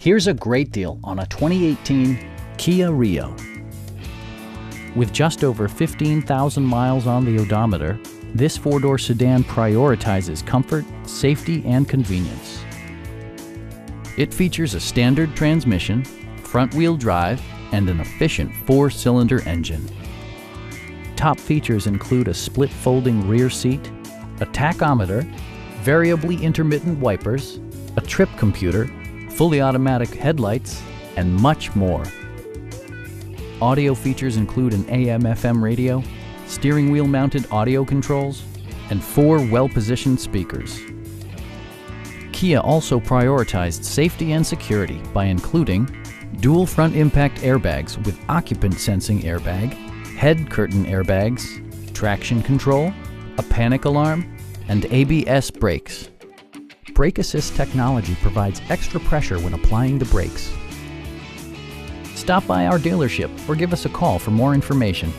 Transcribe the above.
Here's a great deal on a 2018 Kia Rio. With just over 15,000 miles on the odometer, this four-door sedan prioritizes comfort, safety, and convenience. It features a standard transmission, front-wheel drive, and an efficient four-cylinder engine. Top features include a split folding rear seat, a tachometer, variably intermittent wipers, a trip computer, fully automatic headlights, and much more. Audio features include an AM/FM radio, steering wheel mounted audio controls, and 4 well-positioned speakers. Kia also prioritized safety and security by including dual front impact airbags with occupant sensing airbag, head curtain airbags, traction control, a panic alarm, and ABS brakes. Brake assist technology provides extra pressure when applying the brakes. Stop by our dealership or give us a call for more information.